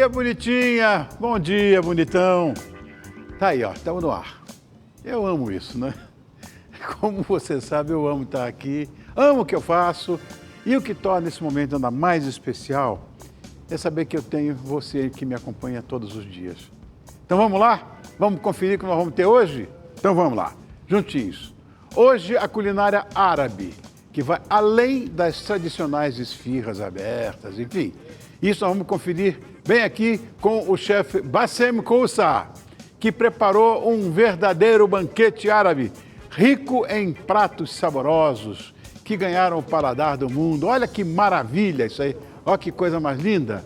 dia, bonitinha! Bom dia, bonitão! Tá aí, ó, estamos no ar. Eu amo isso, né? Como você sabe, eu amo estar aqui, amo o que eu faço e o que torna esse momento ainda mais especial é saber que eu tenho você que me acompanha todos os dias. Então vamos lá? Vamos conferir o que nós vamos ter hoje? Então vamos lá, juntinhos. Hoje a culinária árabe, que vai além das tradicionais esfirras abertas, enfim. Isso nós vamos conferir bem aqui com o chefe Bassem Kousa, que preparou um verdadeiro banquete árabe, rico em pratos saborosos, que ganharam o paladar do mundo. Olha que maravilha isso aí, olha que coisa mais linda.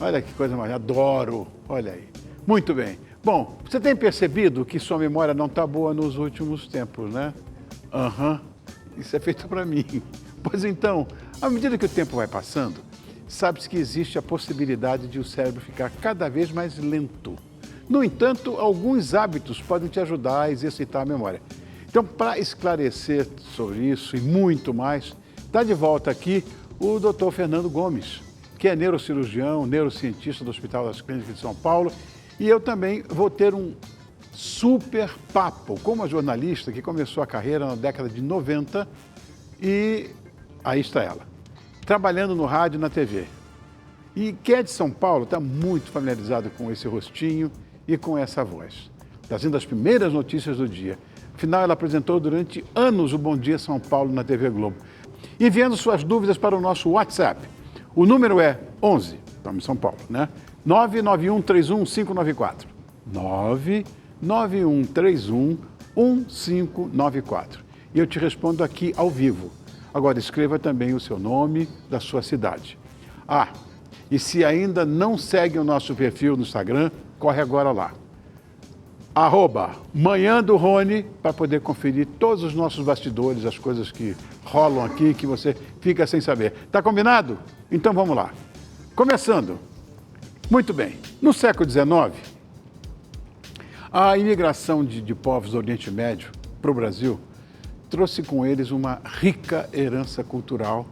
Olha que coisa mais, adoro, olha aí. Muito bem. Bom, você tem percebido que sua memória não está boa nos últimos tempos, né? Isso é feito para mim. Pois então, à medida que o tempo vai passando, sabe-se que existe a possibilidade de o cérebro ficar cada vez mais lento. No entanto, alguns hábitos podem te ajudar a exercitar a memória. Então, para esclarecer sobre isso e muito mais, está de volta aqui o Dr. Fernando Gomes, que é neurocirurgião, neurocientista do Hospital das Clínicas de São Paulo, e eu também vou ter um super papo com uma jornalista que começou a carreira na década de 90 e aí está ela, trabalhando no rádio e na TV. E quem é de São Paulo está muito familiarizado com esse rostinho e com essa voz, trazendo as primeiras notícias do dia. Afinal, ela apresentou durante anos o Bom Dia São Paulo na TV Globo. Enviando suas dúvidas para o nosso WhatsApp. O número é 11, estamos em São Paulo, né? 991311594. 991311594. E eu te respondo aqui ao vivo. Agora escreva também o seu nome, da sua cidade. Ah, e se ainda não segue o nosso perfil no Instagram, corre agora lá. @Manhã do Rony, para poder conferir todos os nossos bastidores, as coisas que rolam aqui, que você fica sem saber. Tá combinado? Então vamos lá. Começando. Muito bem. No século XIX, a imigração de povos do Oriente Médio para o Brasil trouxe com eles uma rica herança cultural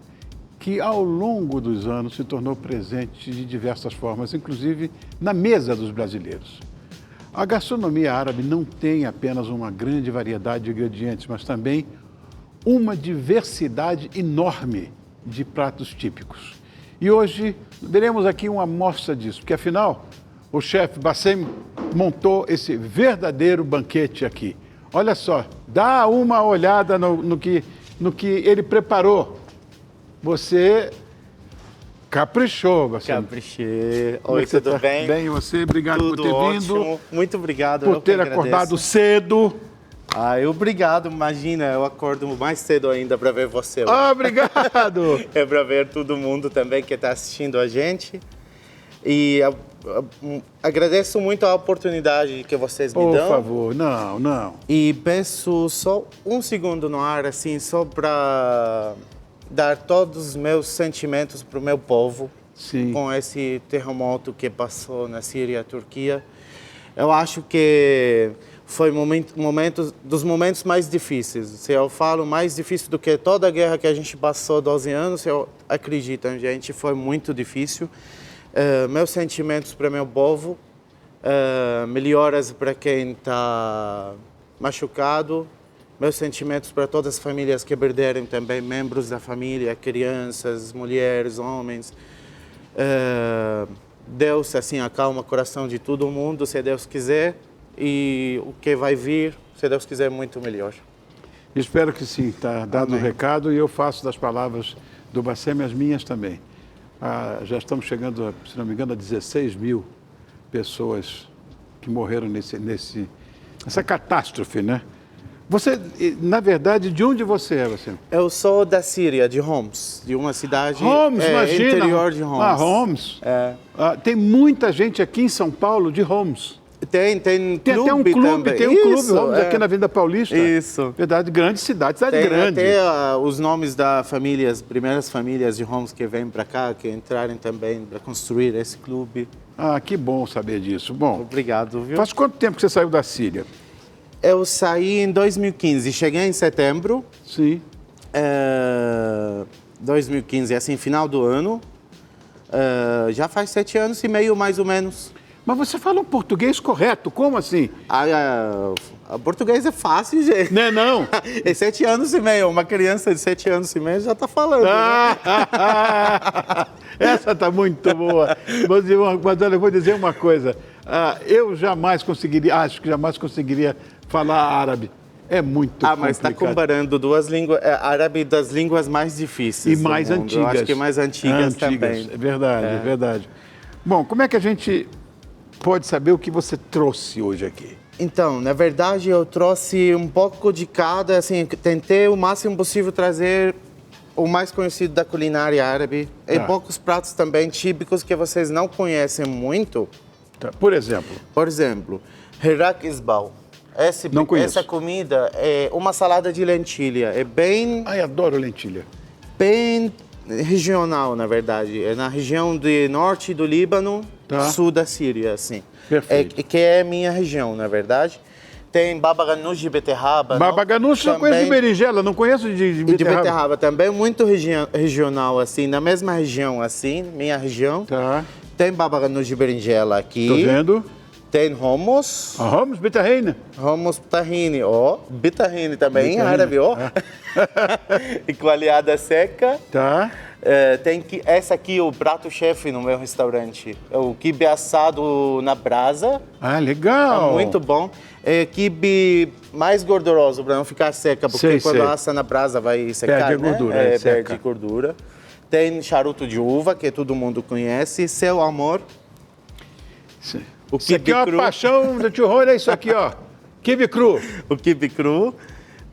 que, ao longo dos anos, se tornou presente de diversas formas, inclusive na mesa dos brasileiros. A gastronomia árabe não tem apenas uma grande variedade de ingredientes, mas também uma diversidade enorme de pratos típicos. E hoje veremos aqui uma amostra disso, porque afinal o chefe Bassem montou esse verdadeiro banquete aqui. Olha só, dá uma olhada no que ele preparou. Você caprichou, Bassem. Caprichei. Oi, tudo bem? Bem, e você? Obrigado tudo por ter ótimo. vindo. Muito obrigado. Por ter acordado cedo. Obrigado. Imagina, eu acordo mais cedo ainda para ver você. Obrigado. É para ver todo mundo também que está assistindo a gente. E agradeço muito a oportunidade que vocês me dão. Por favor, não. E peço só um segundo no ar, assim, só para dar todos os meus sentimentos para o meu povo. Sim. Com esse terremoto que passou na Síria e Turquia. Eu acho que foi dos momentos mais difíceis. Se eu falo mais difícil do que toda a guerra que a gente passou 12 anos, eu acredito, gente, foi muito difícil. Meus sentimentos para meu povo, melhoras para quem está machucado, meus sentimentos para todas as famílias que perderam também membros da família, crianças, mulheres, homens. Deus, assim, acalma o coração de todo mundo, se Deus quiser, e o que vai vir, se Deus quiser, muito melhor. Espero que sim, está dado o recado e eu faço das palavras do Bassem as minhas também. Já estamos chegando, se não me engano, a 16 mil pessoas que morreram nessa catástrofe, né? Você, na verdade, de onde você é, Bassem? Eu sou da Síria, de Homs, de uma cidade imagina. interior de Homs. Homs. Tem muita gente aqui em São Paulo de Homs. Tem até um clube também. Tem um clube Homs aqui na Avenida Paulista. Isso. Verdade, grande cidade Tem grande. Até os nomes das primeiras famílias de Homs que vêm para cá, que entraram também para construir esse clube. Que bom saber disso. Bom, obrigado, viu? Faz quanto tempo que você saiu da Síria? Eu saí em 2015, cheguei em setembro. Sim. 2015, assim, final do ano. Já faz 7 anos e meio, mais ou menos. Mas você fala um português correto, como assim? Português é fácil, gente. Não é não? É 7 anos e meio. Uma criança de 7 anos e meio já está falando. Né? Essa tá muito boa. Mas olha, eu vou dizer uma coisa. Eu jamais conseguiria, acho que jamais conseguiria falar árabe. É muito complicado. Mas está comparando duas línguas, árabe das línguas mais difíceis e mais do mundo. antigas. Eu acho que mais antigas também. É verdade, é verdade. Bom, como é que a gente pode saber o que você trouxe hoje aqui? Então, na verdade, eu trouxe um pouco de cada, assim, tentei o máximo possível trazer o mais conhecido da culinária árabe e poucos pratos também típicos que vocês não conhecem muito. Tá. Por exemplo, Hirak Isbal. Não conheço. Essa comida é uma salada de lentilha. É bem... Ai, adoro lentilha. Bem regional, na verdade. É na região do norte do Líbano, sul da Síria, assim. Perfeito. Que é minha região, na verdade. Tem baba ganoush de beterraba. Baba ganoush eu conheço de berinjela, não conheço de beterraba. E de beterraba também, muito regional, assim, na mesma região, assim, minha região. Tá. Tem baba ganoush de berinjela aqui. Tô vendo. Tem hummus. Hummus betahine. Hummus tahine, ó. Betahine também, em árabe, ó. E coalhada seca. Tá. Tem essa aqui, o prato-chefe no meu restaurante. É o quibe assado na brasa. Ah, legal. É muito bom. É quibe mais gorduroso, para não ficar seca, porque quando assa na brasa vai secar, perde a gordura, né? seca. Perde gordura. Tem charuto de uva, que todo mundo conhece. Seu amor. Sim. O isso aqui é uma cru. paixão do tio Rony, é isso aqui, ó. Quibe cru. O quibe cru.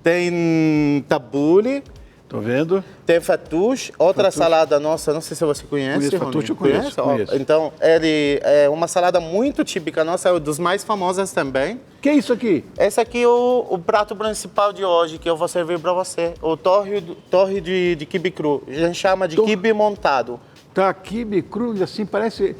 Tem tabule. Tô vendo. Tem fattoush, outra salada nossa, não sei se você conhece, Conheço, Rony. fattoush eu conheço. Então, ele é uma salada muito típica nossa, é um dos mais famosos também. Que é isso aqui? Esse aqui é o prato principal de hoje, que eu vou servir para você. O torre de quibe cru. A gente chama de quibe montado. Tá, quibe cru, assim, parecia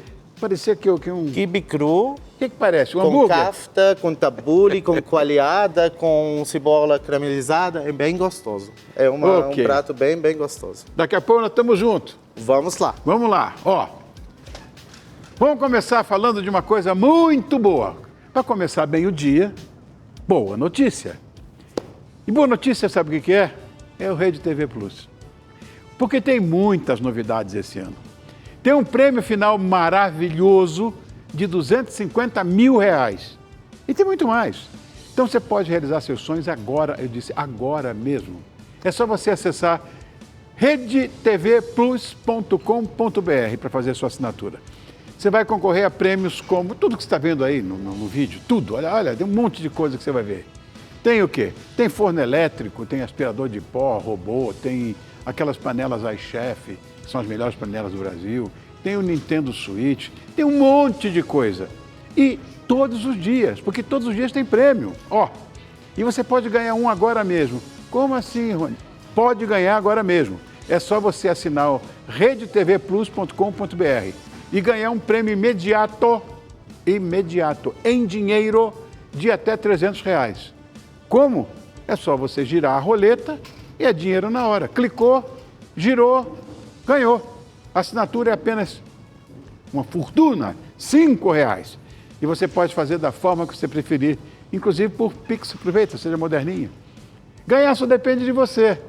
que um... Quibe cru. O que parece? Um com hambúrguer? kafta, com tabule, com coalhada, com cebola caramelizada. É bem gostoso. É um prato bem gostoso. Daqui a pouco nós estamos juntos. Vamos lá. Vamos lá, ó. Vamos começar falando de uma coisa muito boa. Para começar bem o dia, boa notícia. E boa notícia, sabe o que é? É o Rede TV Plus. Porque tem muitas novidades esse ano. Tem um prêmio final maravilhoso de R$250 mil. E tem muito mais. Então você pode realizar seus sonhos agora, eu disse agora mesmo. É só você acessar redetvplus.com.br para fazer sua assinatura. Você vai concorrer a prêmios como tudo que você está vendo aí no vídeo, tudo. Olha, tem um monte de coisa que você vai ver. Tem o quê? Tem forno elétrico, tem aspirador de pó, robô, tem aquelas panelas iChef, que são as melhores panelas do Brasil, tem o Nintendo Switch, tem um monte de coisa. E todos os dias, porque todos os dias tem prêmio. Ó, e você pode ganhar um agora mesmo. Como assim, Rony? Pode ganhar agora mesmo. É só você assinar o redetvplus.com.br e ganhar um prêmio imediato, em dinheiro, de até R$300. Como? É só você girar a roleta e é dinheiro na hora. Clicou, girou, ganhou. A assinatura é apenas uma fortuna, R$5. E você pode fazer da forma que você preferir, inclusive por Pix. Aproveita, seja moderninho. Ganhar só depende de você.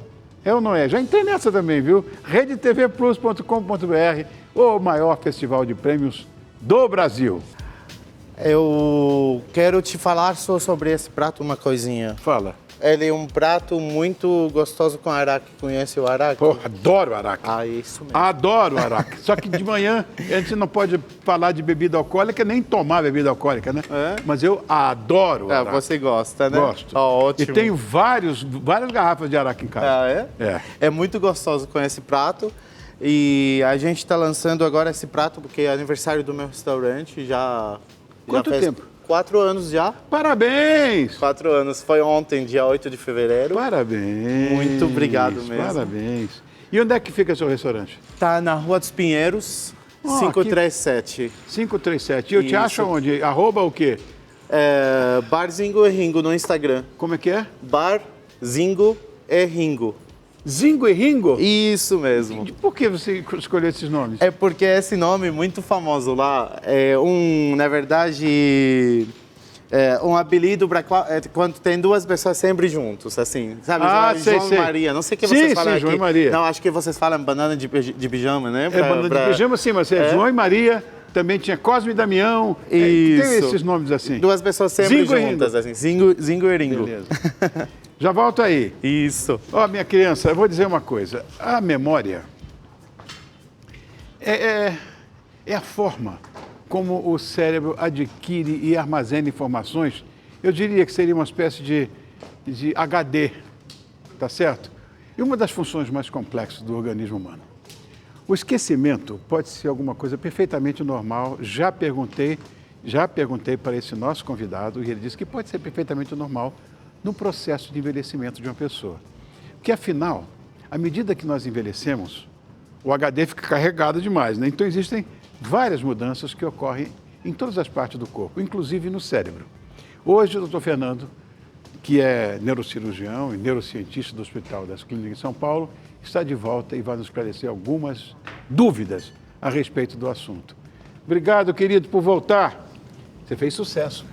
É ou não é? Já entrei nessa também, viu? redetvplus.com.br, o maior festival de prêmios do Brasil. Eu quero te falar só sobre esse prato, uma coisinha. Fala. Ele é um prato muito gostoso com araque. Conhece o araque? Pô, adoro araque. Isso mesmo. Adoro araque. Só que de manhã a gente não pode falar de bebida alcoólica, nem tomar bebida alcoólica, né? É? Mas eu adoro araque. Você gosta, né? Gosto. Ótimo. E tenho várias garrafas de araque em casa. É muito gostoso com esse prato. E a gente está lançando agora esse prato porque é aniversário do meu restaurante. Quanto tempo? 4 anos já. Parabéns! 4 anos. Foi ontem, dia 8 de fevereiro. Parabéns! Muito obrigado mesmo. Parabéns! E onde é que fica seu restaurante? Tá na Rua dos Pinheiros, 537. 537. E eu te acho onde? Arroba o quê? Bar Zingo e Ringo no Instagram. Como é que é? Bar Zingo e Ringo. Zingo e Ringo? Isso mesmo. Por que você escolheu esses nomes? É porque esse nome é muito famoso lá. Na verdade, um apelido para quando tem duas pessoas sempre juntos, assim, sabe? João e Maria. Não sei o que vocês falam aqui. João e Maria. Não, acho que vocês falam banana de pijama, né? Banana de pijama, sim, mas João e Maria. Também tinha Cosme e Damião. Isso. Tem esses nomes assim. Duas pessoas sempre juntas, assim. Zingo e Ringo. Beleza. Já volto aí. Isso. Ó, minha criança, eu vou dizer uma coisa. A memória é a forma como o cérebro adquire e armazena informações. Eu diria que seria uma espécie de HD, tá certo? E uma das funções mais complexas do organismo humano. O esquecimento pode ser alguma coisa perfeitamente normal. Já perguntei para esse nosso convidado e ele disse que pode ser perfeitamente normal no processo de envelhecimento de uma pessoa. Porque, afinal, à medida que nós envelhecemos, o HD fica carregado demais, né? Então, existem várias mudanças que ocorrem em todas as partes do corpo, inclusive no cérebro. Hoje, o doutor Fernando, que é neurocirurgião e neurocientista do Hospital das Clínicas de São Paulo, está de volta e vai nos esclarecer algumas dúvidas a respeito do assunto. Obrigado, querido, por voltar. Você fez sucesso.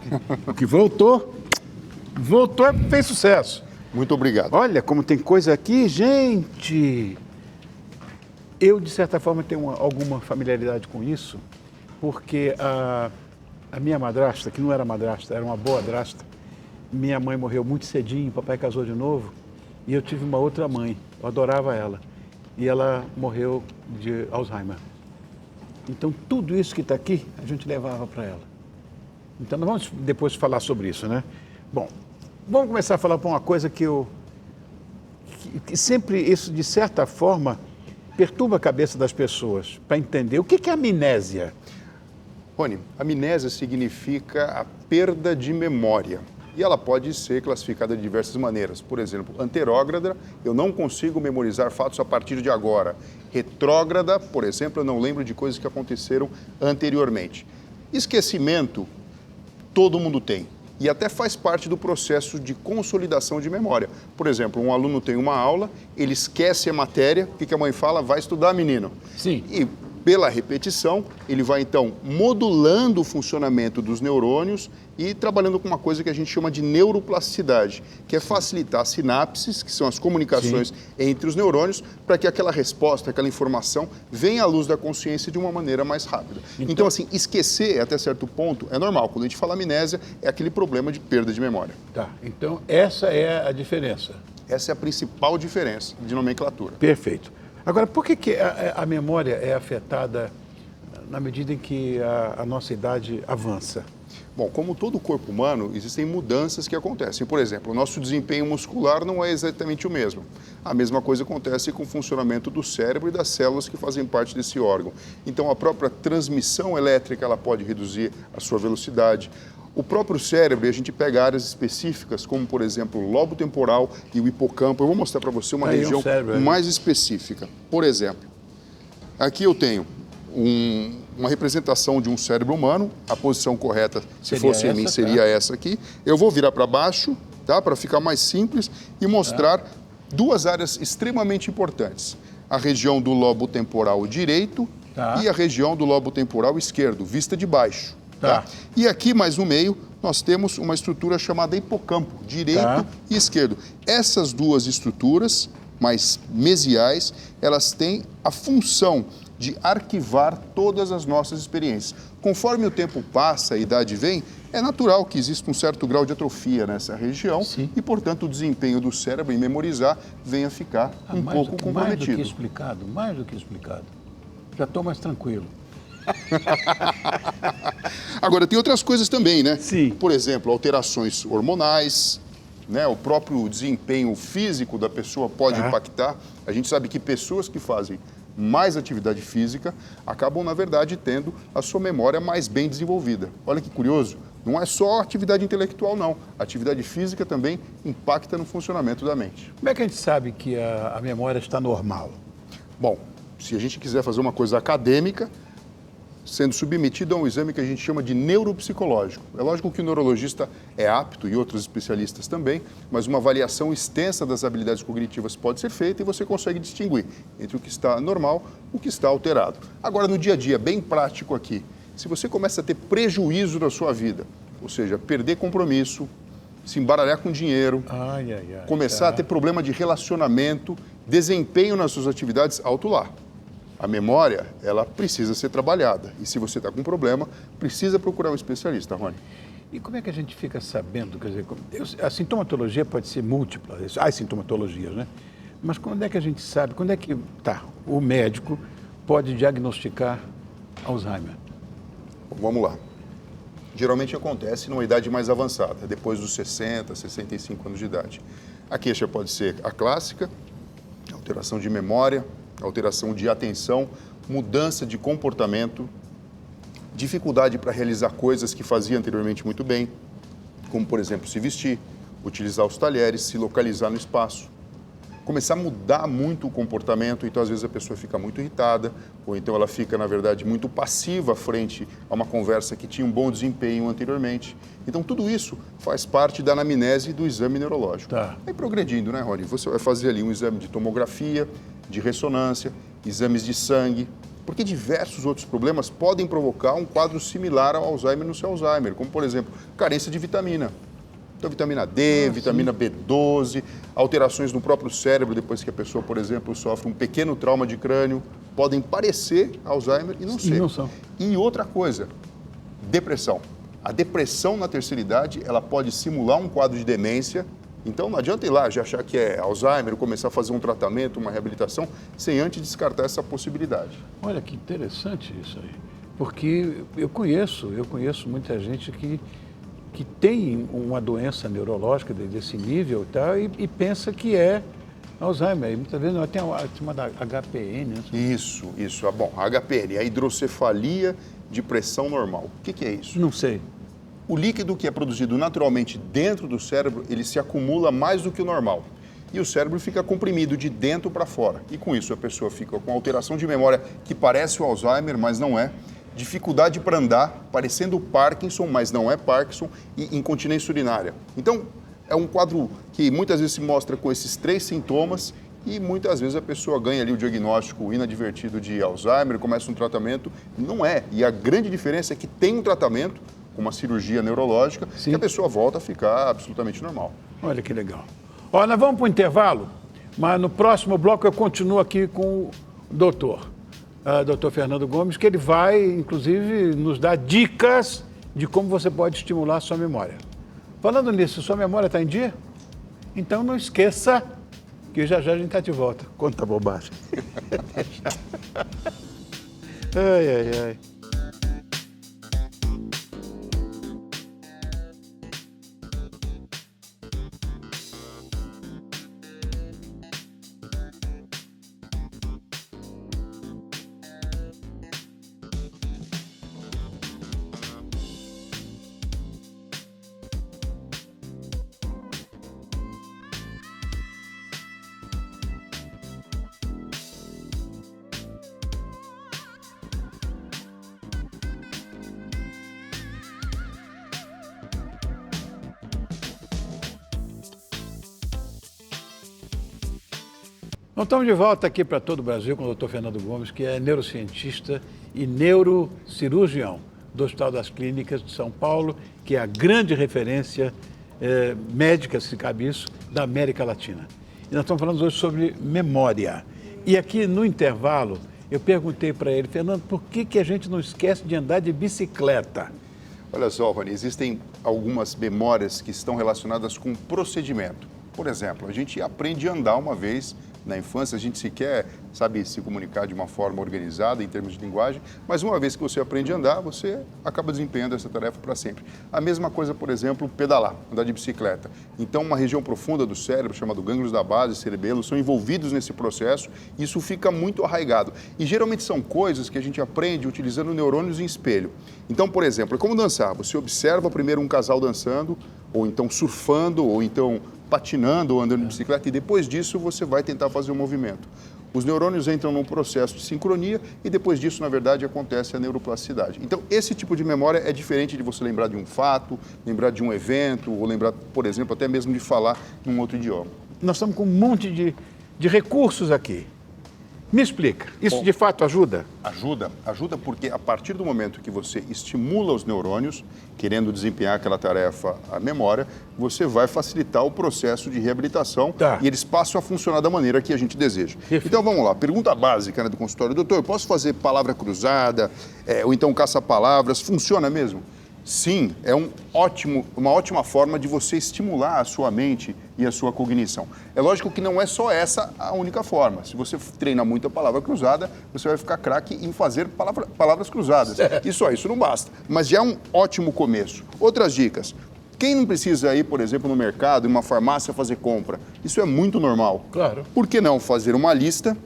O que voltou e fez sucesso. Muito obrigado. Olha como tem coisa aqui, gente. Eu, de certa forma, tenho alguma familiaridade com isso, porque a minha madrasta, que não era madrasta, era uma boa madrasta, minha mãe morreu muito cedinho, papai casou de novo, e eu tive uma outra mãe, eu adorava ela, e ela morreu de Alzheimer. Então, tudo isso que está aqui, a gente levava para ela. Então, nós vamos depois falar sobre isso, né? Bom, vamos começar a falar por uma coisa que sempre, isso de certa forma, perturba a cabeça das pessoas, para entender. O que é amnésia? Rony, amnésia significa a perda de memória. E ela pode ser classificada de diversas maneiras. Por exemplo, anterógrada, eu não consigo memorizar fatos a partir de agora. Retrógrada, por exemplo, eu não lembro de coisas que aconteceram anteriormente. Esquecimento, todo mundo tem. E até faz parte do processo de consolidação de memória. Por exemplo, um aluno tem uma aula, ele esquece a matéria, o que a mãe fala? Vai estudar, menino. Sim. E pela repetição, ele vai então modulando o funcionamento dos neurônios e trabalhando com uma coisa que a gente chama de neuroplasticidade, que é facilitar as sinapses, que são as comunicações entre os neurônios, para que aquela resposta, aquela informação venha à luz da consciência de uma maneira mais rápida. Então, assim, esquecer até certo ponto é normal. Quando a gente fala amnésia, é aquele problema de perda de memória. Tá, então essa é a diferença. Essa é a principal diferença de nomenclatura. Perfeito. Agora, por que a memória é afetada na medida em que a nossa idade avança? Bom, como todo o corpo humano, existem mudanças que acontecem. Por exemplo, o nosso desempenho muscular não é exatamente o mesmo. A mesma coisa acontece com o funcionamento do cérebro e das células que fazem parte desse órgão. Então, a própria transmissão elétrica ela pode reduzir a sua velocidade. O próprio cérebro, e a gente pega áreas específicas, como, por exemplo, o lobo temporal e o hipocampo. Eu vou mostrar para você uma região mais específica. Por exemplo, aqui eu tenho uma representação de um cérebro humano. A posição correta, se fosse em mim, seria essa aqui. Eu vou virar para baixo, tá? Para ficar mais simples, e mostrar duas áreas extremamente importantes. A região do lobo temporal direito e a região do lobo temporal esquerdo, vista de baixo. Tá? E aqui, mais no meio, nós temos uma estrutura chamada hipocampo, direito e esquerdo. Essas duas estruturas, mais mesiais, elas têm a função de arquivar todas as nossas experiências. Conforme o tempo passa, a idade vem, é natural que exista um certo grau de atrofia nessa região e, portanto, o desempenho do cérebro em memorizar venha a ficar um pouco comprometido. Mais do que explicado. Já estou mais tranquilo. Agora, tem outras coisas também, né? Sim. Por exemplo, alterações hormonais, né? O próprio desempenho físico da pessoa pode impactar. A gente sabe que pessoas que fazem mais atividade física acabam, na verdade, tendo a sua memória mais bem desenvolvida. Olha que curioso, não é só atividade intelectual, não. A atividade física também impacta no funcionamento da mente. Como é que a gente sabe que a memória está normal? Bom, se a gente quiser fazer uma coisa acadêmica, sendo submetido a um exame que a gente chama de neuropsicológico. É lógico que o neurologista é apto e outros especialistas também, mas uma avaliação extensa das habilidades cognitivas pode ser feita e você consegue distinguir entre o que está normal e o que está alterado. Agora, no dia a dia, bem prático aqui, se você começa a ter prejuízo na sua vida, ou seja, perder compromisso, se embaralhar com dinheiro, começar a ter problema de relacionamento, desempenho nas suas atividades, alto lá. A memória, ela precisa ser trabalhada. E se você está com problema, precisa procurar um especialista, Rony. E como é que a gente fica sabendo? Quer dizer, a sintomatologia pode ser múltipla, as sintomatologias, né? Mas quando é que a gente sabe, quando é que o médico pode diagnosticar Alzheimer? Bom, vamos lá. Geralmente acontece numa idade mais avançada, depois dos 60, 65 anos de idade. A queixa pode ser a clássica, alteração de memória, alteração de atenção, mudança de comportamento, dificuldade para realizar coisas que fazia anteriormente muito bem, como, por exemplo, se vestir, utilizar os talheres, se localizar no espaço. Começar a mudar muito o comportamento, então às vezes a pessoa fica muito irritada, ou então ela fica, na verdade, muito passiva frente a uma conversa que tinha um bom desempenho anteriormente. Então tudo isso faz parte da anamnese do exame neurológico. Tá. Aí progredindo, né, Rony? Você vai fazer ali um exame de tomografia, de ressonância, exames de sangue, porque diversos outros problemas podem provocar um quadro similar ao Alzheimer no seu Alzheimer, como, por exemplo, carência de vitamina. Então, vitamina D, vitamina B12, alterações no próprio cérebro, depois que a pessoa, por exemplo, sofre um pequeno trauma de crânio, podem parecer Alzheimer e não ser. Não são. E outra coisa, depressão. A depressão na terceira idade, ela pode simular um quadro de demência. Então, não adianta ir lá já achar que é Alzheimer, começar a fazer um tratamento, uma reabilitação, sem antes descartar essa possibilidade. Olha que interessante isso aí, porque eu conheço muita gente que tem uma doença neurológica desse nível e pensa que é Alzheimer. E muitas vezes não, tem uma chamada HPN. Né? Isso. Bom, a HPN é a hidrocefalia de pressão normal. O que é isso? Não sei. O líquido que é produzido naturalmente dentro do cérebro, ele se acumula mais do que o normal. E o cérebro fica comprimido de dentro para fora. E com isso a pessoa fica com alteração de memória que parece o Alzheimer, mas não é. Dificuldade para andar, parecendo Parkinson, mas não é Parkinson, e incontinência urinária. Então, é um quadro que muitas vezes se mostra com esses 3 sintomas e muitas vezes a pessoa ganha ali o diagnóstico inadvertido de Alzheimer, começa um tratamento, não é. E a grande diferença é que tem um tratamento, com uma cirurgia neurológica, que a pessoa volta a ficar absolutamente normal. Olha que legal. Ó, nós vamos para o intervalo, mas no próximo bloco eu continuo aqui com o doutor Fernando Gomes, que ele vai, inclusive, nos dar dicas de como você pode estimular a sua memória. Falando nisso, sua memória está em dia? Então não esqueça que já a gente está de volta. Conta bobagem. Ai. Então, estamos de volta aqui para todo o Brasil com o Dr. Fernando Gomes, que é neurocientista e neurocirurgião do Hospital das Clínicas de São Paulo, que é a grande referência médica, se cabe isso, da América Latina. E nós estamos falando hoje sobre memória. E aqui no intervalo, eu perguntei para ele, Fernando, por que a gente não esquece de andar de bicicleta? Olha só, Rony, existem algumas memórias que estão relacionadas com procedimento. Por exemplo, a gente aprende a andar uma vez na infância, a gente sequer sabe se comunicar de uma forma organizada em termos de linguagem, mas uma vez que você aprende a andar, você acaba desempenhando essa tarefa para sempre. A mesma coisa, por exemplo, pedalar, andar de bicicleta. Então, uma região profunda do cérebro, chamada gânglios da base, cerebelo, são envolvidos nesse processo e isso fica muito arraigado. E geralmente são coisas que a gente aprende utilizando neurônios em espelho. Então, por exemplo, é como dançar. Você observa primeiro um casal dançando, ou então surfando, ou então patinando ou andando de bicicleta, e depois disso você vai tentar fazer um movimento. os neurônios entram num processo de sincronia e depois disso, na verdade, acontece a neuroplasticidade. Então, esse tipo de memória é diferente de você lembrar de um fato, lembrar de um evento, ou lembrar, por exemplo, até mesmo de falar num outro idioma. Nós estamos com um monte de recursos aqui. Me explica, isso de fato ajuda? Ajuda porque a partir do momento que você estimula os neurônios, querendo desempenhar aquela tarefa, a memória, você vai facilitar o processo de reabilitação e eles passam a funcionar da maneira que a gente deseja. Perfeito. Então vamos lá, pergunta básica, né, do consultório. Doutor, eu posso fazer palavra cruzada, ou então caça-palavras, funciona mesmo? Sim, é uma ótima forma de você estimular a sua mente e a sua cognição. É lógico que não é só essa a única forma. Se você treina muito a palavra cruzada, você vai ficar craque em fazer palavras cruzadas. E só isso não basta. Mas já é um ótimo começo. Outras dicas. Quem não precisa ir, por exemplo, no mercado, em uma farmácia, fazer compra? Isso é muito normal. Claro. Por que não fazer uma lista?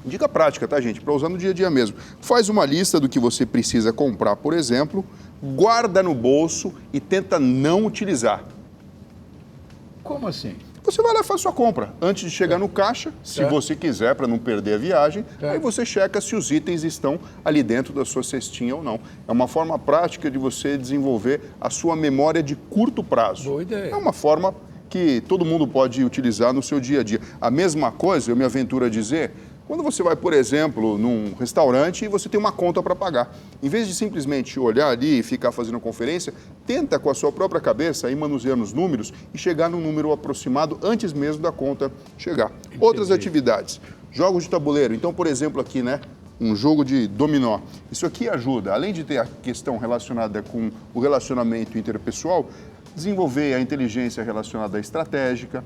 Dica prática, tá, gente? Para usar no dia a dia mesmo. Faz uma lista do que você precisa comprar, por exemplo, guarda no bolso e tenta não utilizar. Como assim? Você vai lá e faz sua compra. Antes de chegar no caixa, se você quiser, para não perder a viagem, aí você checa se os itens estão ali dentro da sua cestinha ou não. É uma forma prática de você desenvolver a sua memória de curto prazo. Boa ideia. É uma forma que todo mundo pode utilizar no seu dia a dia. A mesma coisa, eu me aventuro a dizer, quando você vai, por exemplo, num restaurante e você tem uma conta para pagar. Em vez de simplesmente olhar ali e ficar fazendo conferência, tenta com a sua própria cabeça ir manuseando os números e chegar num número aproximado antes mesmo da conta chegar. Entendi. Outras atividades, jogos de tabuleiro. Então, por exemplo, aqui, né? Um jogo de dominó. Isso aqui ajuda, além de ter a questão relacionada com o relacionamento interpessoal, desenvolver a inteligência relacionada à estratégica,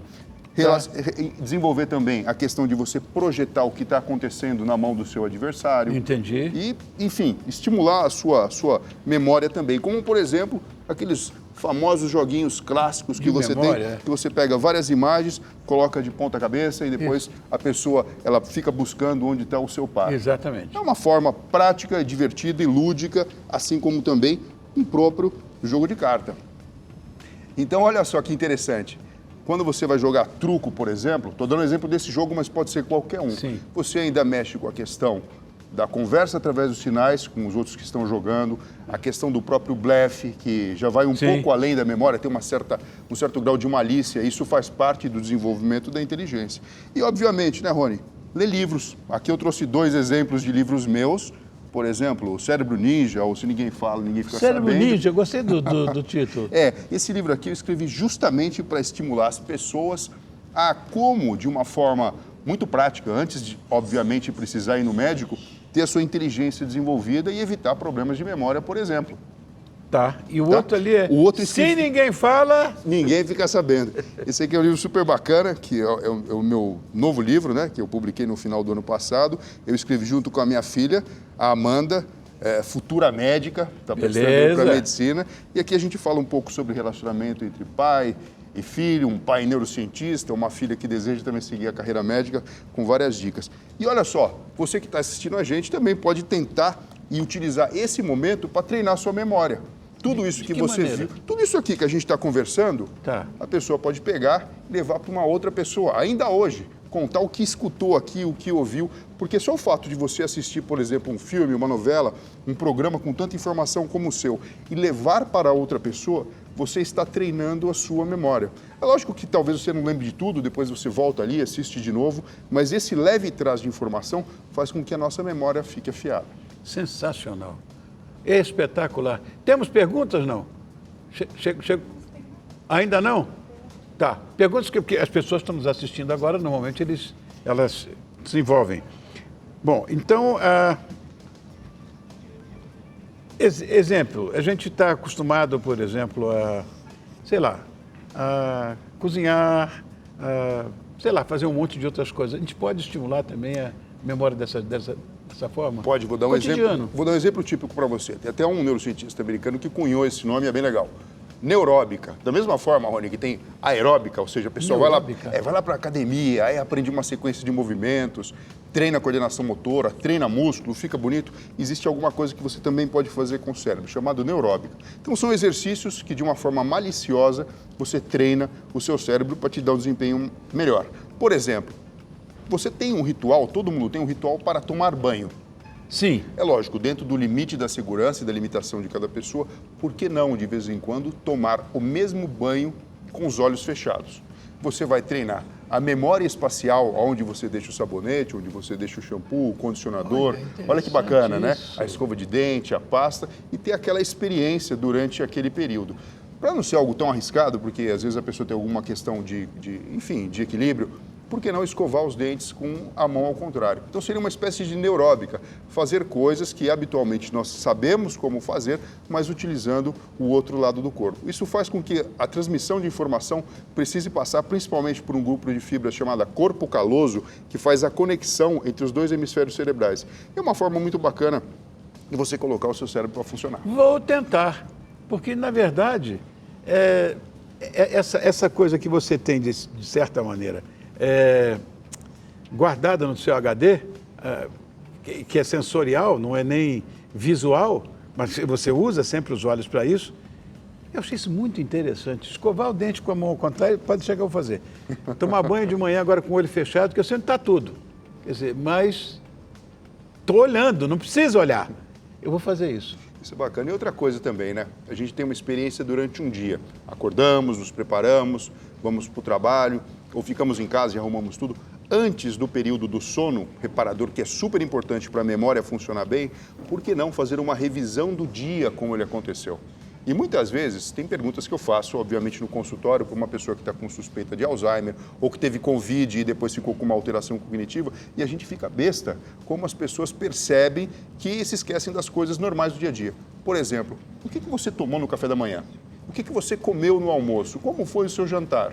desenvolver também a questão de você projetar o que está acontecendo na mão do seu adversário. Entendi. E, enfim, estimular a sua memória também. Como, por exemplo, aqueles famosos joguinhos clássicos que você tem, que você pega várias imagens, coloca de ponta cabeça e depois a pessoa ela fica buscando onde está o seu par. Exatamente. É uma forma prática, divertida e lúdica, assim como também um próprio jogo de carta. Então, olha só que interessante. Quando você vai jogar truco, por exemplo, estou dando um exemplo desse jogo, mas pode ser qualquer um. Sim. Você ainda mexe com a questão da conversa através dos sinais com os outros que estão jogando, a questão do próprio blefe, que já vai um pouco além da memória, tem um certo grau de malícia, isso faz parte do desenvolvimento da inteligência. E, obviamente, né, Rony, ler livros. Aqui eu trouxe 2 exemplos de livros meus, por exemplo, o Cérebro Ninja, ou Se Ninguém Fala, Ninguém Fica Sabendo. Cérebro Ninja, eu gostei do título. Esse livro aqui eu escrevi justamente para estimular as pessoas a como, de uma forma muito prática, antes de, obviamente, precisar ir no médico, ter a sua inteligência desenvolvida e evitar problemas de memória, por exemplo. Tá, e o outro ali é, Se ninguém fala... Ninguém fica sabendo. Esse aqui é um livro super bacana, que é o meu novo livro, né, que eu publiquei no final do ano passado. Eu escrevi junto com a minha filha, a Amanda, futura médica, está prestando para medicina. E aqui a gente fala um pouco sobre relacionamento entre pai e filho, um pai neurocientista, uma filha que deseja também seguir a carreira médica, com várias dicas. E olha só, você que está assistindo a gente também pode tentar e utilizar esse momento para treinar a sua memória. Tudo isso que você viu, tudo isso aqui que a gente está conversando, a pessoa pode pegar e levar para uma outra pessoa, ainda hoje, contar o que escutou aqui, o que ouviu, porque só o fato de você assistir, por exemplo, um filme, uma novela, um programa com tanta informação como o seu e levar para outra pessoa, você está treinando a sua memória. É lógico que talvez você não lembre de tudo, depois você volta ali, assiste de novo, mas esse leve e trás de informação faz com que a nossa memória fique afiada. Sensacional. Espetacular. Temos perguntas, não? Ainda não? Tá. Perguntas que as pessoas que estão nos assistindo agora, normalmente elas desenvolvem. Bom, então, exemplo, a gente está acostumado, por exemplo, a cozinhar, fazer um monte de outras coisas. A gente pode estimular também a memória dessa forma? Pode, vou dar um exemplo. Vou dar um exemplo típico para você. Tem até um neurocientista americano que cunhou esse nome, é bem legal. Neuróbica. Da mesma forma, Rony, que tem aeróbica, ou seja, a pessoa vai lá para a academia, aí aprende uma sequência de movimentos, treina a coordenação motora, treina músculo, fica bonito. Existe alguma coisa que você também pode fazer com o cérebro, chamado neuróbica. Então, são exercícios que, de uma forma maliciosa, você treina o seu cérebro para te dar um desempenho melhor. Por exemplo, Você tem um ritual, todo mundo tem um ritual para tomar banho. Sim. É lógico, dentro do limite da segurança e da limitação de cada pessoa, por que não, de vez em quando, tomar o mesmo banho com os olhos fechados? Você vai treinar a memória espacial, onde você deixa o sabonete, onde você deixa o shampoo, o condicionador. Olha que bacana, né? A escova de dente, a pasta, e ter aquela experiência durante aquele período. Para não ser algo tão arriscado, porque às vezes a pessoa tem alguma questão de equilíbrio, por que não escovar os dentes com a mão ao contrário? Então seria uma espécie de neuróbica, fazer coisas que habitualmente nós sabemos como fazer, mas utilizando o outro lado do corpo. Isso faz com que a transmissão de informação precise passar principalmente por um grupo de fibras chamada corpo caloso, que faz a conexão entre os dois hemisférios cerebrais. É uma forma muito bacana de você colocar o seu cérebro para funcionar. Vou tentar, porque na verdade, essa coisa que você tem de certa maneira, guardada no seu HD, que é sensorial, não é nem visual, mas você usa sempre os olhos para isso. Eu achei isso muito interessante. Escovar o dente com a mão ao contrário, pode deixar que eu vou fazer. Tomar banho de manhã agora com o olho fechado, porque eu sei onde está tudo. Quer dizer, mas estou olhando, não precisa olhar. Eu vou fazer isso. Isso é bacana. E outra coisa também, né? A gente tem uma experiência durante um dia. Acordamos, nos preparamos, vamos para o trabalho, ou ficamos em casa e arrumamos tudo. Antes do período do sono reparador, que é super importante para a memória funcionar bem, por que não fazer uma revisão do dia como ele aconteceu? E muitas vezes, tem perguntas que eu faço, obviamente, no consultório, para uma pessoa que está com suspeita de Alzheimer, ou que teve Covid e depois ficou com uma alteração cognitiva, e a gente fica besta como as pessoas percebem que se esquecem das coisas normais do dia a dia. Por exemplo, o que você tomou no café da manhã? O que você comeu no almoço? Como foi o seu jantar?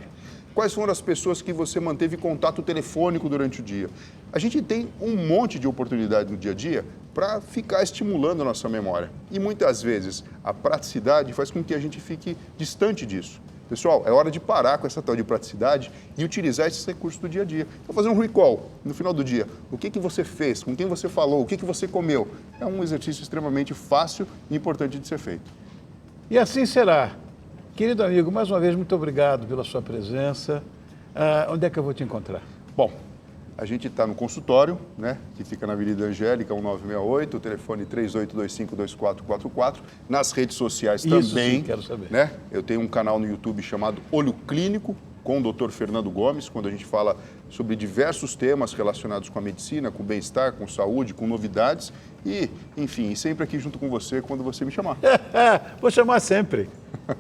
Quais foram as pessoas que você manteve contato telefônico durante o dia? A gente tem um monte de oportunidade no dia a dia para ficar estimulando a nossa memória. E muitas vezes a praticidade faz com que a gente fique distante disso. Pessoal, é hora de parar com essa tal de praticidade e utilizar esses recursos do dia a dia. Então, fazer um recall no final do dia. O que você fez? Com quem você falou? O que você comeu? É um exercício extremamente fácil e importante de ser feito. E assim será. Querido amigo, mais uma vez, muito obrigado pela sua presença. Onde é que eu vou te encontrar? Bom, a gente está no consultório, né, que fica na Avenida Angélica, 1968, o telefone 3825-2444. Nas redes sociais Isso, também. sim, quero saber. Né? Eu tenho um canal no YouTube chamado Olho Clínico, com o Dr. Fernando Gomes, quando a gente fala sobre diversos temas relacionados com a medicina, com o bem-estar, com saúde, com novidades. E, enfim, sempre aqui junto com você quando você me chamar. Vou chamar sempre.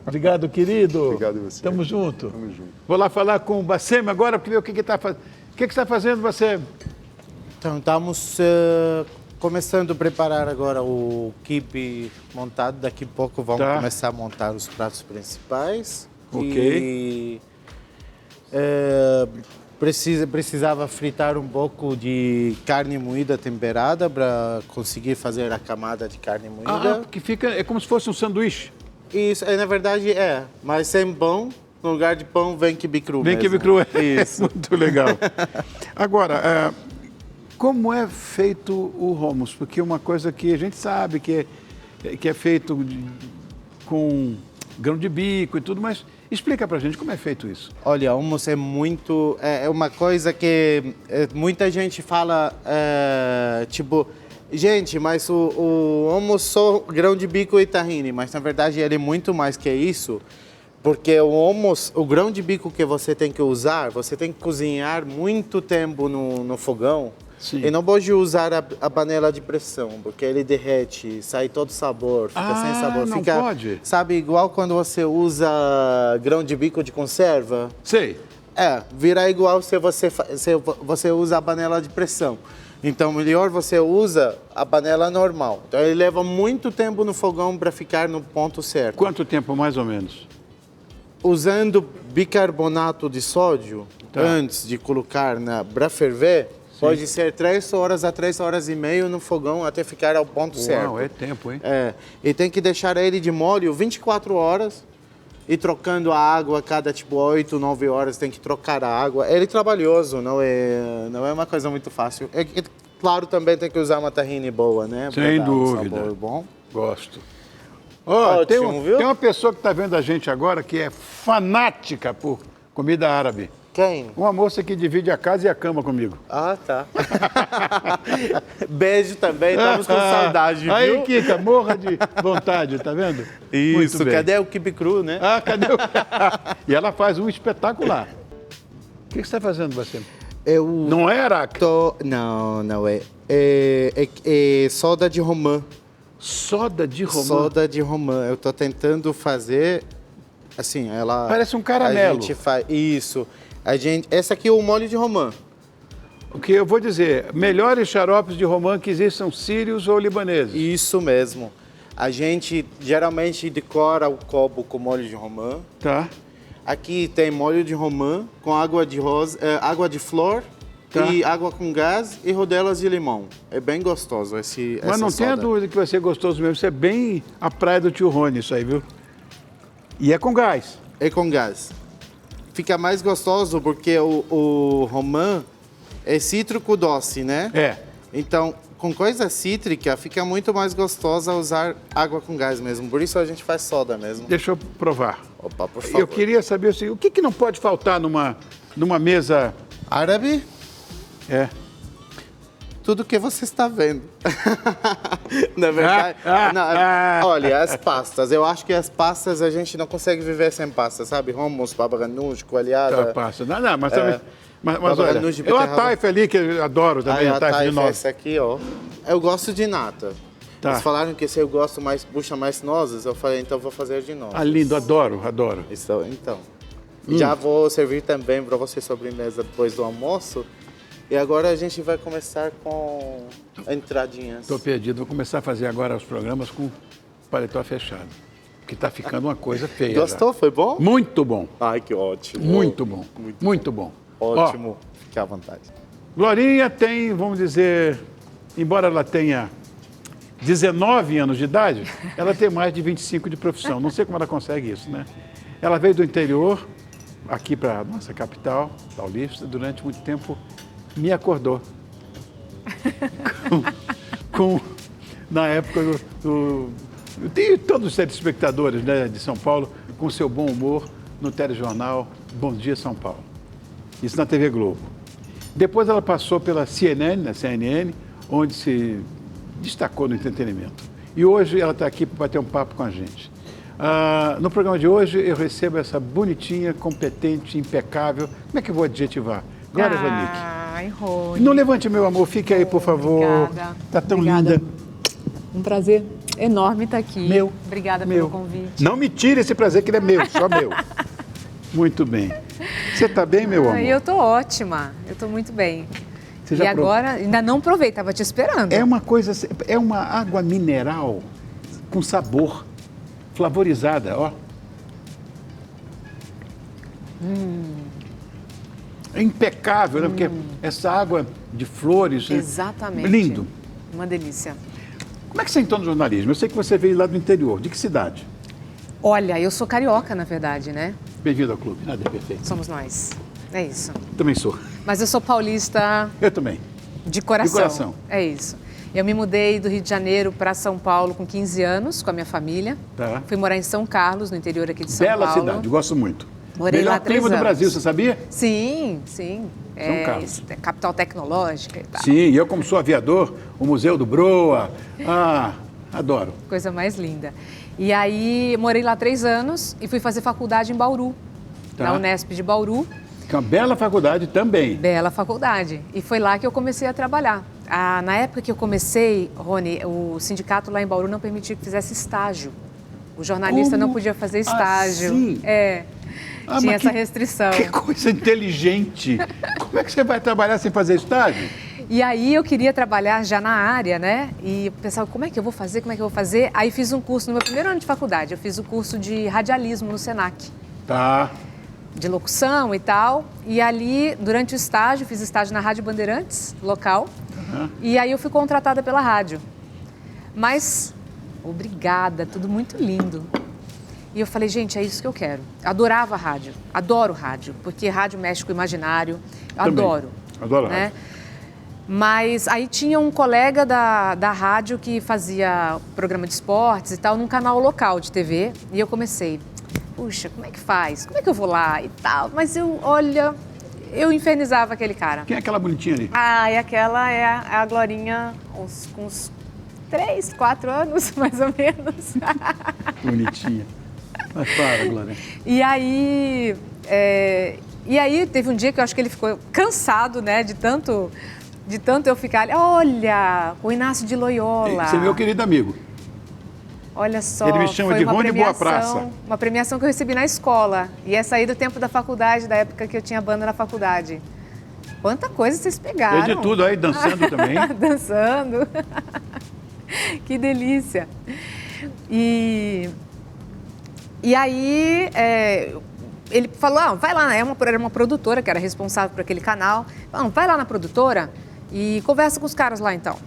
Obrigado, querido. Obrigado a você. Tamo junto. Tamo junto. Vou lá falar com o Bacem agora, porque ver o que está fazendo. O que está fazendo, Bacem? Então, estamos começando a preparar agora o quibe montado. Daqui a pouco vamos começar a montar os pratos principais. Ok. Precisava fritar um pouco de carne moída temperada para conseguir fazer a camada de carne moída. Que fica, é como se fosse um sanduíche. Isso, na verdade mas sem pão, no lugar de pão vem quibe cru Vem mesmo. quibe cru, Isso. Muito legal. Agora, como é feito o hummus? Porque uma coisa que a gente sabe que é feito com grão de bico e tudo, mas explica pra gente como é feito isso. Olha, o hummus é muito... É uma coisa que muita gente fala, tipo... Gente, mas o hummus só grão de bico e tahine, mas na verdade ele é muito mais que isso, porque o hummus, o grão de bico que você tem que usar, você tem que cozinhar muito tempo no fogão. Sim. E não pode usar a panela de pressão, porque ele derrete, sai todo sabor, fica sem sabor. Não pode? Sabe, igual quando você usa grão de bico de conserva? Sei. Vira igual se você usa a panela de pressão. Então, melhor você usa a panela normal. Então, ele leva muito tempo no fogão para ficar no ponto certo. Quanto tempo, mais ou menos? Usando bicarbonato de sódio, antes de colocar para ferver, pode ser 3 horas a 3 horas e meia no fogão até ficar ao ponto certo. Uau, é tempo, hein? E tem que deixar ele de molho 24 horas e trocando a água a cada 8, 9 horas tem que trocar a água. Ele é trabalhoso, não é uma coisa muito fácil. Claro, também tem que usar uma tahine boa, né? Sem dúvida. Um sabor bom. Gosto. Ótimo, viu? Tem uma pessoa que está vendo a gente agora que é fanática por comida árabe. Quem? Uma moça que divide a casa e a cama comigo. Ah, tá. Beijo também, estamos com saudade, viu? Aí, Kika, morra de vontade, tá vendo? Isso, Muito bem. cadê o quibe cru, né? Ah, cadê o... E ela faz um espetacular. O que você está fazendo, você? Eu Não é araque? Não é. É soda de romã. Soda de romã. Soda de romã. Eu tô tentando fazer, assim, ela... Parece um caramelo. A gente faz, isso. Essa aqui é o molho de romã. O que eu vou dizer, melhores xaropes de romã que existem são sírios ou libaneses. Isso mesmo. A gente geralmente decora o copo com molho de romã. Tá. Aqui tem molho de romã com água de água de flor, Tá. e água com gás e rodelas de limão. É bem gostoso essa Mas não tenha soda. dúvida que vai ser gostoso mesmo. Isso é bem a praia do tio Rony, isso aí, viu? E é com gás. É com gás. Fica mais gostoso porque o romã é cítrico doce, né? É. Então, com coisa cítrica, fica muito mais gostosa usar água com gás mesmo. Por isso a gente faz soda mesmo. Deixa eu provar. Opa, por favor. Eu queria saber assim, o que não pode faltar numa mesa... Árabe, É. tudo que você está vendo. Na verdade, olha, as pastas. Eu acho que as pastas a gente não consegue viver sem pasta, sabe? Hummus, baba ganoush, coalhada. Passa. Não, mas também... Mas Baba olha, ganoush de eu a beterraba. taifa ali, que eu adoro também, a taifa de taifa, nozes. essa aqui, ó. Eu gosto de nata. Tá. Eles falaram que se eu gosto mais, puxa mais nozes, eu falei, então vou fazer de nozes. Ah, lindo, adoro. Então. Já vou servir também para você sobremesa depois do almoço. E agora a gente vai começar com entradinhas. Estou perdido, vou começar a fazer agora os programas com paletó fechado. Que está ficando uma coisa feia. Gostou? Já. Foi bom? Muito bom. Ai, que ótimo. Muito bom. Muito bom. Ótimo. Fique à vontade. Glorinha tem, vamos dizer, embora ela tenha 19 anos de idade, ela tem mais de 25 de profissão. Não sei como ela consegue isso, né? Ela veio do interior, aqui para a nossa capital, Paulista, durante muito tempo me acordou. Na época tem todos os telespectadores, né, de São Paulo com seu bom humor no telejornal Bom Dia São Paulo. Isso na TV Globo. Depois ela passou pela CNN, na CNN, onde se destacou no entretenimento. E hoje ela está aqui para bater um papo com a gente. No programa de hoje eu recebo essa bonitinha, competente, impecável. Como é que eu vou adjetivar? Glória Vanik. Ai, Rony. Não levante, meu amor, fique aí, por favor. Obrigada. Tá tão Obrigada. linda. Um prazer enorme estar aqui. Meu. Obrigada Meu. pelo convite. Não me tire esse prazer, que ele é meu, só meu. Muito bem. Você está bem, meu amor? Eu tô ótima. Eu tô muito bem. Você já E agora, ainda não provei, tava te esperando. É uma coisa, é uma água mineral com sabor, flavorizada, ó. É impecável, né? Porque essa água de flores... né? Exatamente. Lindo. Uma delícia. Como é que você entrou no jornalismo? Eu sei que você veio lá do interior. De que cidade? Olha, eu sou carioca, na verdade, né? Bem-vindo ao clube. Nada é perfeito. Somos nós. É isso. Também sou. Mas eu sou paulista Eu também. de coração. De coração. É isso. Eu me mudei do Rio de Janeiro para São Paulo com 15 anos, com a minha família. Tá. Fui morar em São Carlos, no interior aqui de São Bela Paulo. cidade, gosto muito. Morei Melhor lá 3 clima do anos. Brasil, você sabia? Sim, sim. Carlos. Isso, é capital tecnológica e tal. Sim, e eu como sou aviador, o Museu do Broa, adoro. Coisa mais linda. E aí, morei lá 3 anos e fui fazer faculdade em Bauru, Tá. na Unesp de Bauru. Que é uma bela faculdade também. Bela faculdade. E foi lá que eu comecei a trabalhar. Na época que eu comecei, Rony, o sindicato lá em Bauru não permitia que fizesse estágio. O jornalista Como não podia fazer estágio. assim? Tinha mas essa restrição. Que coisa inteligente. Como é que você vai trabalhar sem fazer estágio? E aí eu queria trabalhar já na área, né? E pensava, como é que eu vou fazer? Aí fiz um curso, no meu primeiro ano de faculdade, eu fiz o curso de radialismo no Senac. Tá. De locução e tal. E ali, durante o estágio, fiz estágio na Rádio Bandeirantes, local. E aí eu fui contratada pela rádio. Mas, obrigada, tudo muito lindo. E eu falei, gente, é isso que eu quero. Adorava rádio, adoro rádio, porque rádio mexe com o imaginário, eu Também. adoro. Adoro né? rádio. Mas aí tinha um colega da rádio que fazia programa de esportes e tal, num canal local de TV. E eu comecei, puxa, como é que faz? Como é que eu vou lá e tal? Mas eu, olha, eu infernizava aquele cara. Quem é aquela bonitinha ali? Ah, e aquela é a Glorinha com uns 3, 4 anos, mais ou menos. Bonitinha. Mas para, Glória. E aí teve um dia que eu acho que ele ficou cansado, né, de tanto eu ficar ali. Olha, o Inácio de Loyola. Esse é meu querido amigo. Olha só, Ele me chama foi de uma Rony Boa premiação- Praça. Uma premiação que eu recebi na escola. E essa aí do tempo da faculdade, da época que eu tinha banda na faculdade. Quanta coisa vocês pegaram. Tem de tudo aí, dançando também. Dançando. Que delícia. E aí, ele falou, vai lá, era uma produtora que era responsável por aquele canal. Falou, vai lá na produtora e conversa com os caras lá, então.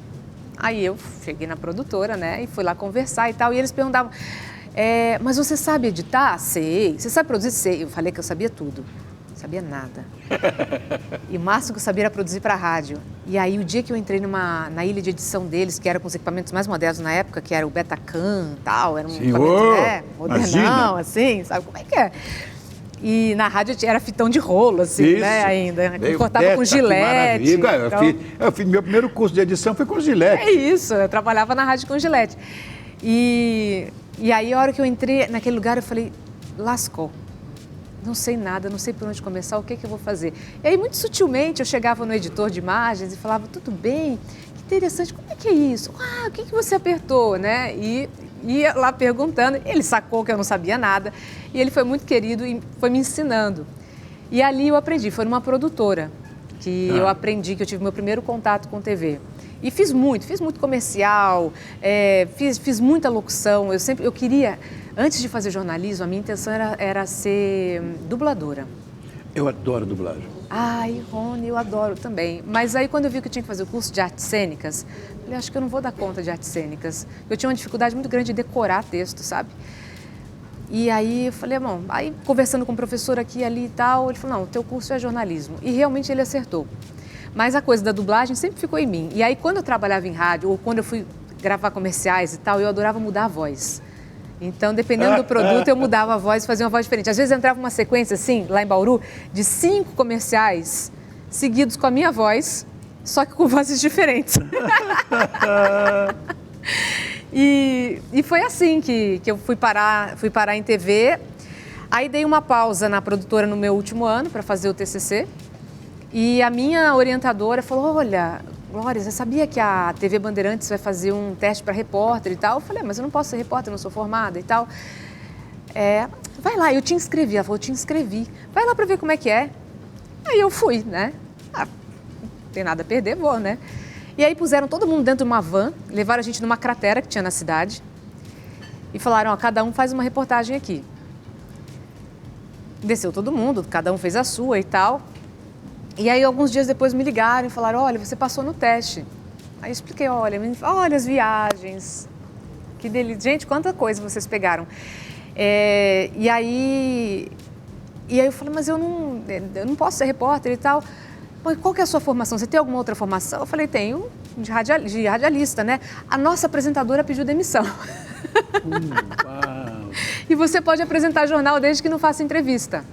Aí eu cheguei na produtora, né, e fui lá conversar e tal. E eles perguntavam, mas você sabe editar? Sei. Você sabe produzir? Sei. Eu falei que eu sabia tudo. Não sabia nada. E o máximo que eu sabia era produzir para rádio. E aí, o dia que eu entrei na ilha de edição deles, que era com os equipamentos mais modernos na época, que era o Betacam e tal, era um equipamento, modernão, imagina. assim, sabe como é que é? E na rádio era fitão de rolo, assim, Isso. né, ainda. Veio Cortava Beta, com que gilete. maravilha. Então, Eu fiz meu primeiro curso de edição foi com gilete. é isso, eu trabalhava na rádio com gilete. E aí, a hora que eu entrei naquele lugar, eu falei, lascou. Não sei nada, não sei por onde começar, o que eu vou fazer. E aí, muito sutilmente, eu chegava no editor de imagens e falava, tudo bem, que interessante, como é que é isso? Ah, o que você apertou, né? E ia lá perguntando, ele sacou que eu não sabia nada, e ele foi muito querido e foi me ensinando. E ali eu aprendi, foi numa produtora que eu aprendi, que eu tive meu primeiro contato com TV. E fiz muito comercial, fiz muita locução, eu queria... Antes de fazer jornalismo, a minha intenção era ser dubladora. Eu adoro dublagem. Ai, Rony, eu adoro também. Mas aí, quando eu vi que eu tinha que fazer o curso de artes cênicas, eu falei, acho que eu não vou dar conta de artes cênicas. Eu tinha uma dificuldade muito grande de decorar texto, sabe? E aí, eu falei, bom, aí conversando com o professor aqui e ali e tal, ele falou, não, o teu curso é jornalismo. E realmente ele acertou. Mas a coisa da dublagem sempre ficou em mim. E aí, quando eu trabalhava em rádio, ou quando eu fui gravar comerciais e tal, eu adorava mudar a voz. Então, dependendo do produto, eu mudava a voz, fazia uma voz diferente. Às vezes entrava uma sequência, assim, lá em Bauru, de 5 comerciais seguidos com a minha voz, só que com vozes diferentes. E foi assim que eu fui parar em TV. Aí dei uma pausa na produtora no meu último ano para fazer o TCC. E a minha orientadora falou, olha... Glória, você sabia que a TV Bandeirantes vai fazer um teste para repórter e tal? Eu falei, mas eu não posso ser repórter, eu não sou formada e tal. Vai lá, eu te inscrevi. Ela falou, eu te inscrevi. Vai lá para ver como é que é. Aí eu fui, né? Não tem nada a perder, vou, né? E aí puseram todo mundo dentro de uma van, levaram a gente numa cratera que tinha na cidade e falaram, ó, cada um faz uma reportagem aqui. Desceu todo mundo, cada um fez a sua e tal. E aí, alguns dias depois, me ligaram e falaram, olha, você passou no teste. Aí eu expliquei, olha as viagens, que delícia. Gente, quanta coisa vocês pegaram. E aí eu falei, mas eu não posso ser repórter e tal. Mas qual que é a sua formação? Você tem alguma outra formação? Eu falei, tenho, de radialista, né? A nossa apresentadora pediu demissão. Uau. E você pode apresentar jornal desde que não faça entrevista.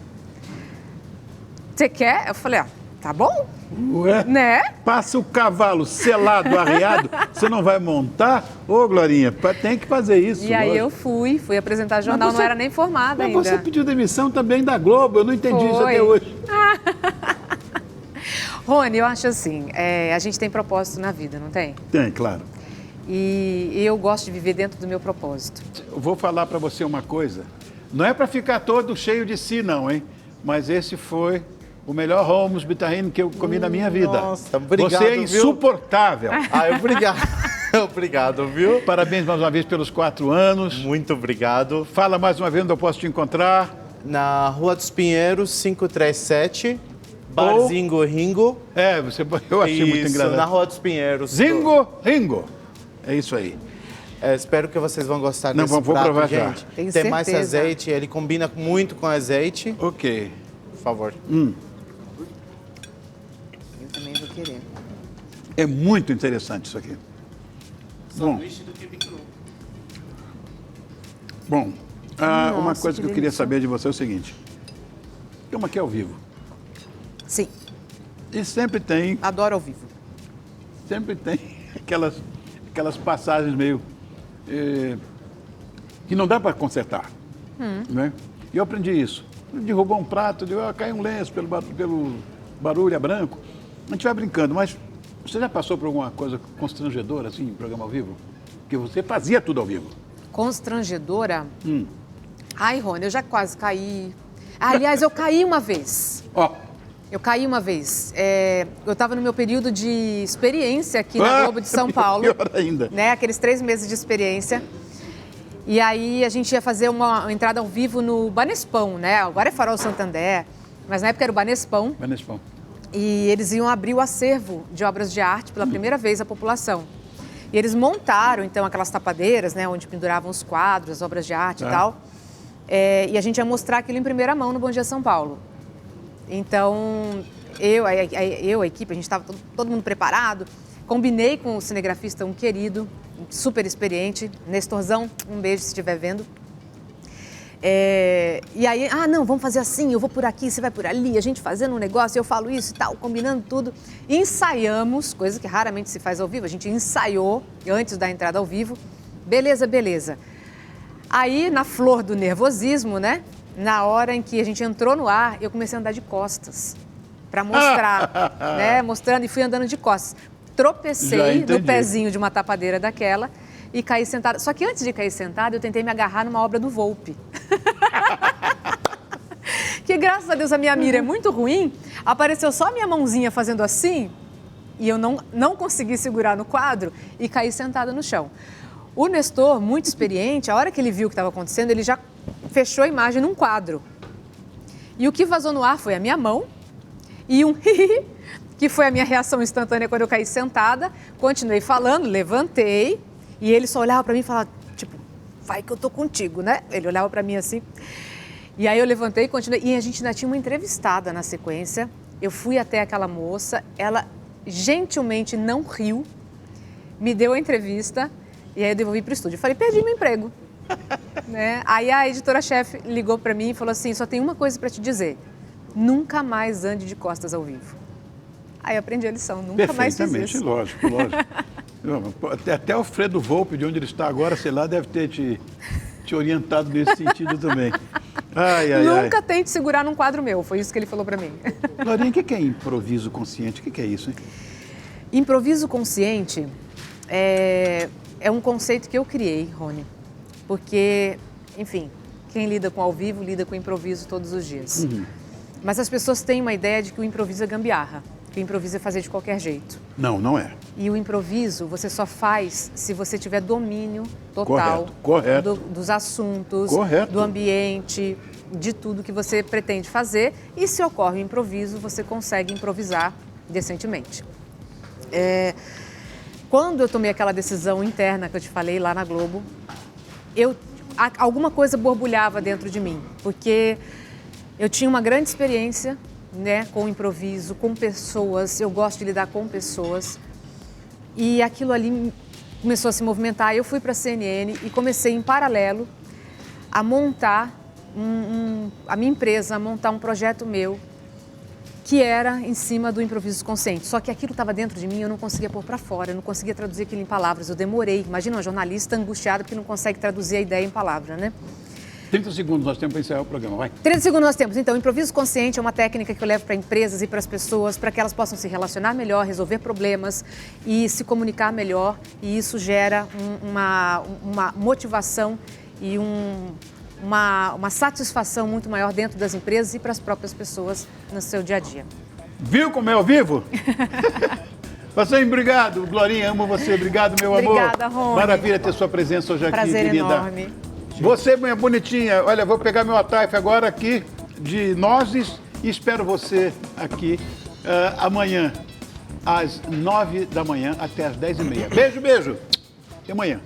Você quer? Eu falei, tá bom, Ué? né? Passa o cavalo selado, arreado, você não vai montar? Ô, Glorinha, tem que fazer isso. E aí lógico. eu fui apresentar jornal, Mas não era nem formada Mas ainda. você pediu demissão também da Globo, eu não entendi isso Foi. até hoje. Rony, eu acho assim, a gente tem propósito na vida, não tem? Tem, claro. E eu gosto de viver dentro do meu propósito. Eu vou falar para você uma coisa. Não é para ficar todo cheio de si, não, hein? Mas esse foi o melhor hummus bitarrino que eu comi na minha vida. Nossa, obrigado, Você é viu? insuportável. Obrigado. Obrigado, viu? Parabéns mais uma vez pelos 4 anos. Muito obrigado. Fala mais uma vez onde eu posso te encontrar. Na Rua dos Pinheiros, 537, Bar Zingo Ringo. Eu achei muito Isso, engraçado. na Rua dos Pinheiros. Zingo Ringo. É isso aí. Espero que vocês vão gostar Não, desse vou prato, provar já. gente. Tenho Tem mais certeza. azeite, ele combina muito com azeite. Ok. Por favor. Eu também vou querer. É muito interessante isso aqui. Sanduíche do quibe cru. Bom, uma Nossa, coisa que que eu queria delícia. saber de você é o seguinte. Estamos aqui ao vivo. Sim. E sempre tem Adoro ao vivo. aquelas passagens meio que não dá para consertar. Né? E eu aprendi isso. Derrubou um prato, caiu um lenço pelo barulho, é branco. A gente vai brincando, mas você já passou por alguma coisa constrangedora, assim, em programa ao vivo? Porque você fazia tudo ao vivo. Constrangedora? Ai, Rony, eu já quase caí. Aliás, eu caí uma vez. Ó, Eu caí uma vez. Eu estava no meu período de experiência aqui na Globo de São Paulo. Pior ainda. Né? Aqueles 3 meses de experiência. E aí a gente ia fazer uma entrada ao vivo no Banespão, né? Agora é Farol Santander, mas na época era o Banespão. Banespão. E eles iam abrir o acervo de obras de arte pela primeira vez à população. E eles montaram, então, aquelas tapadeiras, né? Onde penduravam os quadros, as obras de arte e tal. E a gente ia mostrar aquilo em primeira mão no Bom Dia São Paulo. Então, a equipe, a gente estava todo mundo preparado. Combinei com o cinegrafista, um querido, super experiente, Nestorzão, um beijo se estiver vendo. E aí, não, vamos fazer assim, eu vou por aqui, você vai por ali, a gente fazendo um negócio, eu falo isso e tal, combinando tudo. Ensaiamos, coisa que raramente se faz ao vivo, a gente ensaiou antes da entrada ao vivo. Beleza. Aí, na flor do nervosismo, né? Na hora em que a gente entrou no ar, eu comecei a andar de costas para mostrar, né? Mostrando e fui andando de costas. Tropecei no pezinho de uma tapadeira daquela e caí sentada. Só que antes de cair sentada, eu tentei me agarrar numa obra do Volpi. Que graças a Deus a minha mira é muito ruim, apareceu só a minha mãozinha fazendo assim e eu não consegui segurar no quadro e caí sentada no chão. O Nestor, muito experiente, a hora que ele viu o que estava acontecendo, ele já fechou a imagem num quadro. E o que vazou no ar foi a minha mão e um hihi, que foi a minha reação instantânea quando eu caí sentada. Continuei falando, levantei e ele só olhava para mim e falava, tipo, vai que eu tô contigo, né? Ele olhava para mim assim. E aí eu levantei e continuei. E a gente ainda tinha uma entrevistada na sequência. Eu fui até aquela moça, ela gentilmente não riu, me deu a entrevista e aí eu devolvi para o estúdio. Eu falei, perdi meu emprego. Né? Aí a editora-chefe ligou para mim e falou assim, só tem uma coisa para te dizer, nunca mais ande de costas ao vivo. Aí eu aprendi a lição, nunca mais fiz isso. Lógico. Até o Fredo Volpi, de onde ele está agora, sei lá, deve ter te orientado nesse sentido também. Nunca tente segurar num quadro meu, foi isso que ele falou para mim. Glorinha, o que é improviso consciente? O que é isso, hein? Improviso consciente é um conceito que eu criei, Rony. Porque, enfim, quem lida com ao vivo, lida com improviso todos os dias. Mas as pessoas têm uma ideia de que o improviso é gambiarra, que o improviso é fazer de qualquer jeito. Não é. E o improviso você só faz se você tiver domínio total Correto. dos assuntos, Correto. do ambiente, de tudo que você pretende fazer. E se ocorre o improviso, você consegue improvisar decentemente. Quando eu tomei aquela decisão interna que eu te falei lá na Globo, alguma coisa borbulhava dentro de mim, porque eu tinha uma grande experiência, né, com o improviso, com pessoas, eu gosto de lidar com pessoas, e aquilo ali começou a se movimentar. Eu fui para a CNN e comecei em paralelo a montar a minha empresa, a montar um projeto meu, que era em cima do improviso consciente. Só que aquilo estava dentro de mim, eu não conseguia pôr para fora, eu não conseguia traduzir aquilo em palavras, eu demorei. Imagina uma jornalista angustiada porque não consegue traduzir a ideia em palavras, né? 30 segundos nós temos para encerrar o programa, vai. 30 segundos nós temos. Então, o improviso consciente é uma técnica que eu levo para empresas e para as pessoas, para que elas possam se relacionar melhor, resolver problemas e se comunicar melhor. E isso gera uma motivação e uma satisfação muito maior dentro das empresas e para as próprias pessoas no seu dia a dia. Viu como é ao vivo? Você, obrigado, Glorinha, amo você, obrigado, meu amor. Obrigada, Rony. Maravilha ter sua presença hoje aqui, Prazer querida. enorme. Você, minha bonitinha, olha, vou pegar meu ataif agora aqui de nozes e espero você aqui amanhã, às 9 da manhã até às 10h30. Beijo. Até amanhã.